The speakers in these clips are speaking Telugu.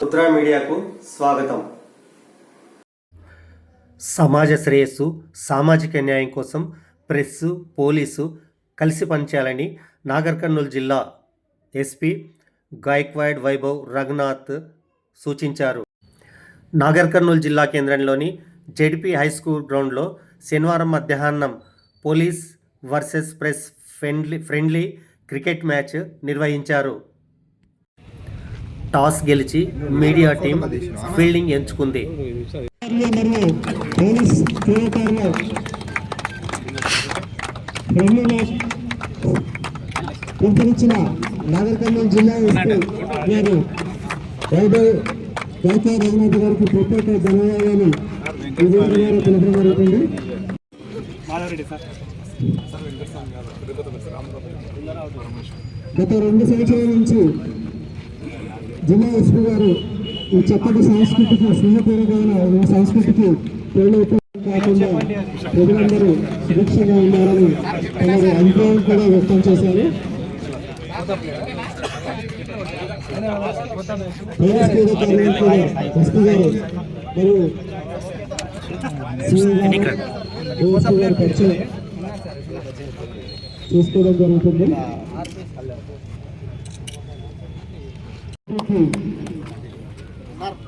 ముద్రా మీడియాకు స్వాగతం. సమాజ శ్రేయస్సు, సామాజిక న్యాయం కోసం ప్రెస్, పోలీసు కలిసి పనిచేయాలని నాగర్ కర్నూలు జిల్లా ఎస్పీ గాయక్వాడ్ వైభవ్ రఘునాథ్ సూచించారు. నాగర్ కర్నూలు జిల్లా కేంద్రంలోని జెడ్పీ హై స్కూల్ గ్రౌండ్లో శనివారం మధ్యాహ్నం police versus press friendly cricket match నిర్వహించారు. టాస్ గెలిచి మీడియా టీం ఫీల్డింగ్ ఎంచుకుంది. నాగర్ కర్నూలు జిల్లా వైభవ్ గాయక్వాడ్ రఘునాథ్ గారికి ప్రత్యేక ధన్యవాదాలు తెలపడం జరుగుతుంది. గత 2 సంవత్సరాల నుంచి జిల్లా ఎస్పీ గారు ఈ చక్కటి సంస్కృతికి, స్నేహపూర్వకమైన సంస్కృతికి కాకుండా ప్రజలందరూ సురక్షగా ఉండాలని తమ అభిప్రాయం కూడా వ్యక్తం చేశారు. ఎస్పీ గారు మరియు పరిచయం చేసుకోవడం జరుగుతుంది.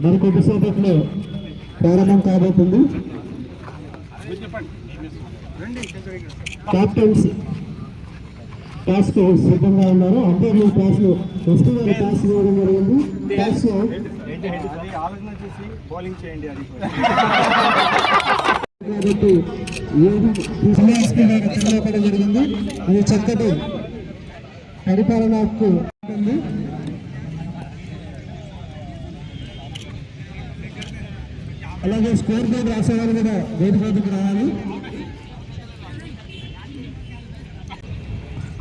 మరి కొద్దిసేపట్లో ప్రారంభం కాబోతుంది. క్యాప్టెన్స్ టాస్ సిద్ధంగా ఉన్నారు. అంటే మీ టాస్ ఎస్పీ గారు టాస్ ఇవ్వడం జరిగింది. టాస్ కాబట్టి ఎస్పీ గారు తెలియపడం జరిగింది. అది చక్కటి పరిపాలనకు ఉంటుంది. అలాగే స్కోర్ బోర్డు రాసేవాళ్ళు కూడా వేదికకి రావాలి.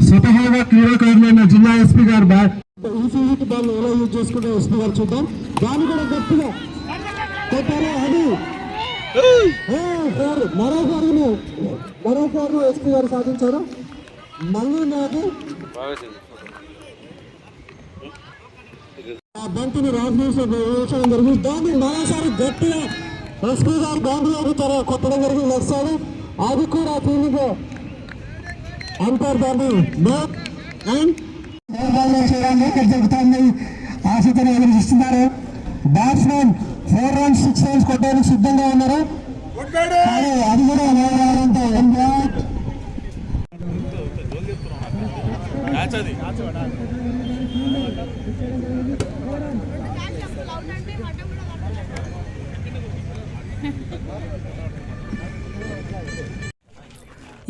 స్వతహాగా క్రీడాకారులైన జిల్లా ఎస్పీ గారు ఈ ఫీజీకి బాల్ ఎలా యూజ్ చేసుకుంటే ఎస్పీ గారు చూద్దాం. దాన్ని కూడా గట్టిగా కొట్టారు. అది మరోసారి ఎస్పీ గారు సాధించారు. మళ్ళీ నాకు ఆ బంతిని రాజేషం జరిగింది. దాన్ని మరోసారి గట్టిగా ఎస్పీ గారు బౌండరీ కొట్టడం జరిగింది. లెఫ్ట్ సైడ్ అది కూడా ఫీల్డింగ్ అంపైర్ దాన్ని చేయడానికి ఇక్కడ జరుగుతుంది. ఆశతో ఎదురుస్తున్నారు. బ్యాట్స్మెన్ 4 runs 6 runs కొట్టడానికి సిద్ధంగా ఉన్నారు. అది కూడా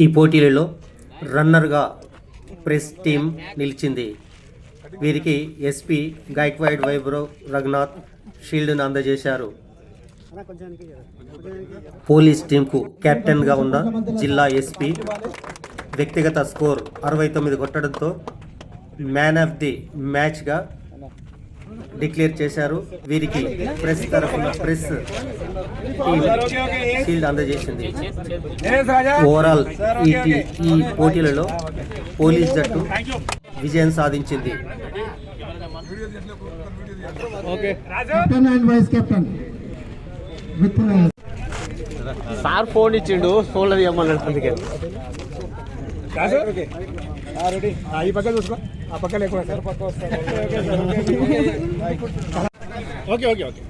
ఈ పోటీలలో రన్నర్గా ప్రెస్ టీం నిలిచింది. వీరికి ఎస్పీ గాయక్వాడ్ వైభవ్ రఘునాథ్ షీల్డ్ను అందజేశారు. పోలీస్ టీంకు కెప్టెన్గా ఉన్న జిల్లా ఎస్పీ వ్యక్తిగత స్కోర్ 69 కొట్టడంతో మ్యాన్ ఆఫ్ ది మ్యాచ్గా డిక్లేర్ చేశారు. వీరికి ప్రెస్ తరఫున ప్రెస్ టీం షీల్డ్ అందజేసింది. ఓవరాల్ ఈ పోటీలలో పోలీస్ జట్టు విజయం సాధించింది. సార్ ఫోన్ ఇచ్చిండు, ఫోన్లో ఇవ్వమన్నాడు. అందుకే ఈ పక్క చూసుకో, ఆ పక్క లేకుండా సార్ పక్క వస్తారు. ఓకే ఓకే ఓకే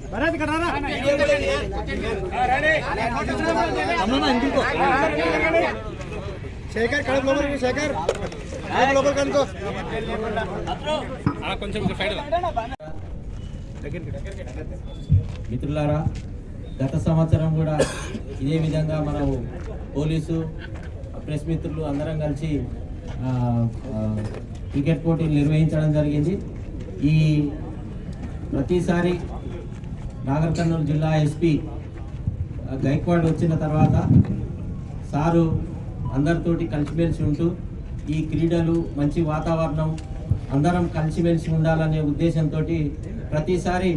శేఖర్ కడుపు లోపలికి, శేఖర్ లోపలికి అనుకో కొంచెం సైడ్. మిత్రులారా, గత సంవత్సరం కూడా ఇదే విధంగా మనము పోలీసు ప్రెస్ మిత్రులు అందరం కలిసి క్రికెట్ పోటీలు నిర్వహించడం జరిగింది. ఈ ప్రతిసారి నాగర్ కర్నూలు జిల్లా ఎస్పీ గైక్వాడ్ వచ్చిన తర్వాత సారు అందరితోటి కలిసిమెలిసి ఉంటూ ఈ క్రీడలు మంచి వాతావరణం అందరం కలిసిమెలిసి ఉండాలనే ఉద్దేశంతో ప్రతిసారి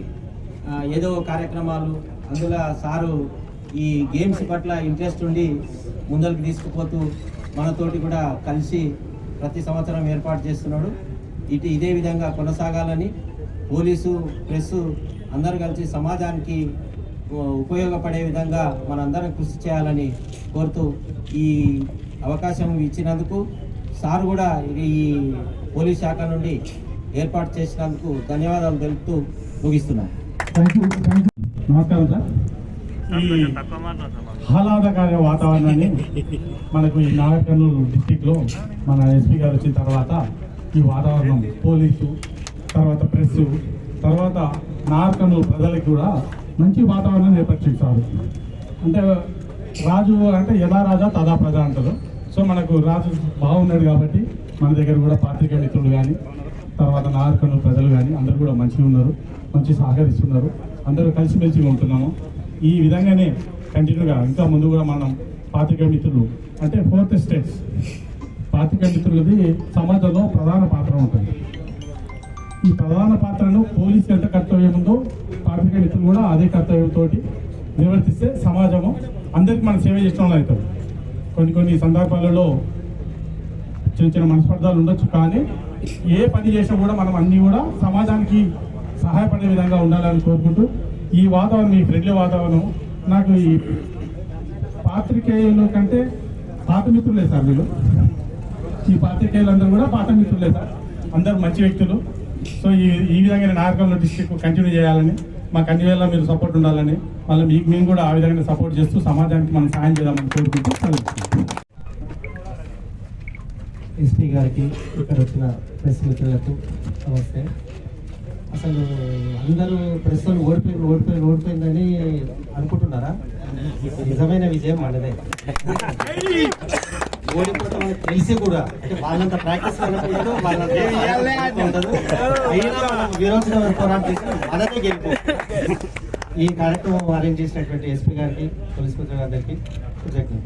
ఏదో కార్యక్రమాలు అందులో సారు ఈ గేమ్స్ పట్ల ఇంట్రెస్ట్ ఉండి ముందరికి తీసుకుపోతూ మనతోటి కూడా కలిసి ప్రతి సంవత్సరం ఏర్పాటు చేస్తున్నాడు. ఇదే విధంగా కొనసాగాలని పోలీసు ప్రెస్ అందరూ కలిసి సమాజానికి ఉపయోగపడే విధంగా మనందరం కృషి చేయాలని కోరుతూ ఈ అవకాశం ఇచ్చినందుకు సార్ కూడా ఈ పోలీస్ శాఖ నుండి ఏర్పాటు చేసినందుకు ధన్యవాదాలు తెలుపుతూ ముగిస్తున్నాం. నమస్కారం సార్. ఈ ఆహ్లాదకర వాతావరణాన్ని మనకు ఈ నాగర్ కర్నూలు డిస్టిక్లో మన ఎస్పీ గారు వచ్చిన తర్వాత ఈ వాతావరణం పోలీసు తర్వాత ప్రెస్ తర్వాత నాగర్ కర్నూలు ప్రజలకు కూడా మంచి వాతావరణం ఏర్పరిచారు. అంటే రాజు అంటే యథా రాజా తదా ప్రజ అంటారు. సో మనకు రాజు బాగున్నాడు కాబట్టి మన దగ్గర కూడా పాత్రికేయ మిత్రులు కానీ తర్వాత నాగర్ కర్నూలు ప్రజలు కానీ అందరూ కూడా మంచిగా ఉన్నారు, మంచి సహకరిస్తున్నారు, అందరూ కలిసిమెలిసి ఉంటున్నాము. ఈ విధంగానే కంటిన్యూగా ఇంకా ముందు కూడా మనం పాత్రికేయ మిత్రులు అంటే 4th స్టేట్స్ పాత్రికేయ మిత్రులది సమాజంలో ప్రధాన పాత్ర ఉంటుంది. ఈ ప్రధాన పాత్రను పోలీసు ఎంత కర్తవ్యం ఉందో పాత్రికేయ మిత్రులు కూడా అదే కర్తవ్యంతో నిర్వర్తిస్తే సమాజము అందరికీ మనం సేవ చేసిన వాళ్ళు అవుతాం. కొన్ని సందర్భాలలో చిన్న మనస్పర్ధాలు ఉండొచ్చు, కానీ ఏ పని చేసినా కూడా మనం అన్నీ కూడా సమాజానికి సహాయపడే విధంగా ఉండాలని కోరుకుంటూ ఈ వాతావరణం, ఈ ఫ్రెండ్లీ వాతావరణం నాకు ఈ పాత్రికేయుల కంటే పాత మిత్రులే సార్. వీళ్ళు ఈ పాత్రికేయులందరూ కూడా పాత మిత్రులే సార్, అందరూ మంచి వ్యక్తులు. సో ఈ విధంగా నాగర్ కర్నూలు డిస్ట్రిక్ట్ కంటిన్యూ చేయాలని, మాకు అన్ని వేళ మీరు సపోర్ట్ ఉండాలని, మళ్ళీ మీకు మేము కూడా ఆ విధంగా సపోర్ట్ చేస్తూ సమాజానికి మనం సాయం చేద్దామని కోరుకుంటూ ఎస్పీ గారికి, ఇక్కడ వచ్చిన ప్రెస్ మిత్రులకు నమస్తే. అసలు అందరూ ప్రెస్ వాళ్ళు ఓడిపోయిందని అనుకుంటున్నారా? నిజమైన విజయం మనదే. ఓడిపోవడం తెలిసి కూడా అంటే వాళ్ళంత ప్రాక్టీస్ ఉండదు, వాళ్ళంత ఉండదు, అయినా మనం విరోచన పోరాటం చేసి మనదే గెలుపు. ఈ కార్యక్రమం అరేంజ్ చేసినటువంటి ఎస్పీ గారికి, పోలీస్ మిత్రులందరికీ కృతజ్ఞతలు.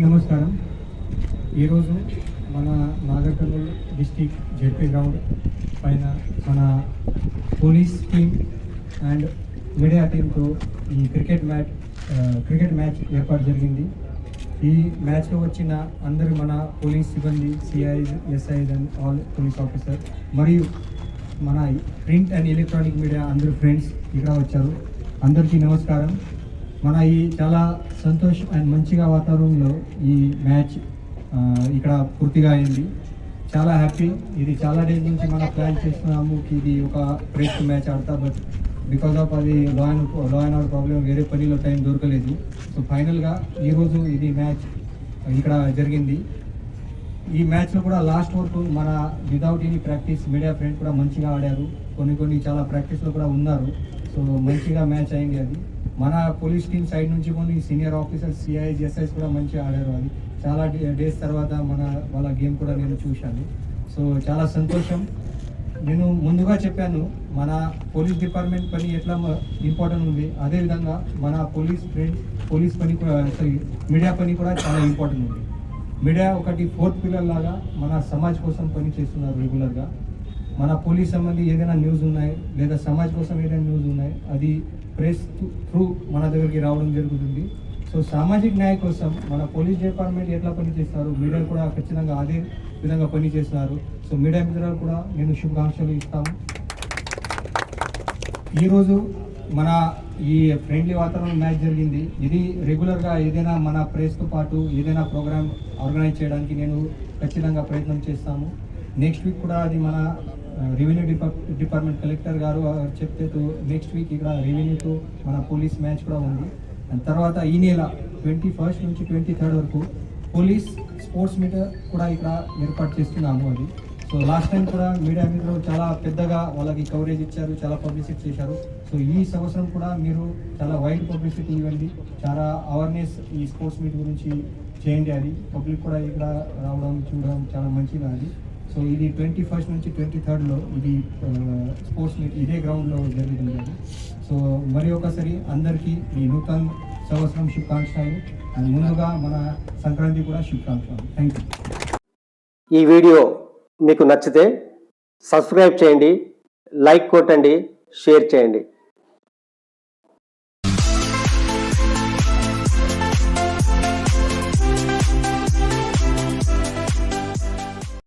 నమస్కారం. ఈరోజు మన Nagar Kurnool district ZP ground పైన మన పోలీస్ టీమ్ అండ్ మీడియా టీంతో ఈ క్రికెట్ మ్యాచ్ ఏర్పాటు జరిగింది. ఈ మ్యాచ్లో వచ్చిన అందరూ మన పోలీస్ సిబ్బంది, CIs, SIs and all police officer మరియు మన ప్రింట్ అండ్ ఎలక్ట్రానిక్ మీడియా అందరూ ఫ్రెండ్స్ ఇక్కడ వచ్చారు. అందరికీ నమస్కారం. మన ఈ చాలా సంతోషం అండ్ మంచిగా వాతావరణంలో ఈ మ్యాచ్ ఇక్కడ పూర్తిగా అయింది. చాలా హ్యాపీ. ఇది చాలా డేస్ నుంచి మనం ప్లాన్ చేస్తున్నాము ఇది ఒక ప్రెస్ మ్యాచ్ ఆడతా, బట్ బికాస్ ఆఫ్ అది లా అండ్ ఆర్డర్ ప్రాబ్లం వేరే పనిలో టైం దొరకలేదు. సో ఫైనల్గా ఈరోజు ఇది మ్యాచ్ ఇక్కడ జరిగింది. ఈ మ్యాచ్లో కూడా లాస్ట్ వరకు మన without any practice media friends కూడా మంచిగా ఆడారు. కొన్ని చాలా ప్రాక్టీస్లో కూడా ఉన్నారు. సో మంచిగా మ్యాచ్ అయింది. అది మన పోలీస్ టీం సైడ్ నుంచి కొన్ని సీనియర్ ఆఫీసర్స్, సిఐస్, ఎస్ఐస్ కూడా మంచిగా ఆడారు. అది చాలా డేస్ తర్వాత వాళ్ళ గేమ్ కూడా నేను చూశాను. సో చాలా సంతోషం. నేను ముందుగా చెప్పాను మన పోలీస్ డిపార్ట్మెంట్ పని ఎట్లా ఇంపార్టెంట్ ఉంది, అదేవిధంగా మన పోలీస్ పని కూడా మీడియా పని కూడా చాలా ఇంపార్టెంట్ ఉంది. మీడియా ఒకటి 4th పిల్లర్ లాగా మన సమాజ్ కోసం పని చేస్తున్నారు రెగ్యులర్గా. మన పోలీస్ సంబంధి ఏదైనా న్యూస్ ఉన్నాయి లేదా సమాజ్ కోసం ఏదైనా న్యూస్ ఉన్నాయి అది ప్రెస్ త్రూ మన దగ్గరికి రావడం జరుగుతుంది. సో సామాజిక న్యాయం కోసం మన పోలీస్ డిపార్ట్మెంట్ ఎట్లా పనిచేస్తారు, మీడియా కూడా ఖచ్చితంగా అదే విధంగా పనిచేస్తున్నారు. సో మీడియా మిత్రులు కూడా నేను శుభాకాంక్షలు ఇస్తాను. ఈరోజు మన ఈ ఫ్రెండ్లీ వాతావరణం మ్యాచ్ జరిగింది. ఇది రెగ్యులర్గా ఏదైనా మన ప్రెస్తో పాటు ఏదైనా ప్రోగ్రామ్ ఆర్గనైజ్ చేయడానికి నేను ఖచ్చితంగా ప్రయత్నం చేస్తాము. నెక్స్ట్ వీక్ కూడా అది మన రెవెన్యూ డిపార్ట్మెంట్ కలెక్టర్ గారు చెప్తే నెక్స్ట్ వీక్ ఇక్కడ రెవెన్యూతో మన పోలీస్ మ్యాచ్ కూడా ఉంది. అండ్ తర్వాత ఈ నెల 21st నుంచి 23rd వరకు పోలీస్ స్పోర్ట్స్ మీట్ కూడా ఇక్కడ ఏర్పాటు చేస్తున్నాము. అది సో లాస్ట్ టైం కూడా మీడియా మీద చాలా పెద్దగా వాళ్ళకి కవరేజ్ ఇచ్చారు, చాలా పబ్లిసిటీ చేశారు. సో ఈ సంవత్సరం కూడా మీరు చాలా వైడ్ పబ్లిసిటీ ఇవ్వండి, చాలా అవేర్నెస్ ఈ స్పోర్ట్స్ మీట్ గురించి చేయండి. అది పబ్లిక్ కూడా ఇక్కడ రావడం చూడడం చాలా మంచిగా అది. సో ఇది 21st నుంచి 23rd ఇది స్పోర్ట్స్ మీట్ ఇదే గ్రౌండ్లో జరుగుతుంది. అది సో మరి ఒకసారి అందరికీ ఈ నూతన సంవత్సరం శుభాకాంక్షలు. అండ్ ముందుగా మన సంక్రాంతి కూడా శుభాకాంక్షలు. Thank you. ఈ వీడియో మీకు నచ్చితే సబ్స్క్రైబ్ చేయండి, లైక్ కొట్టండి, షేర్ చేయండి.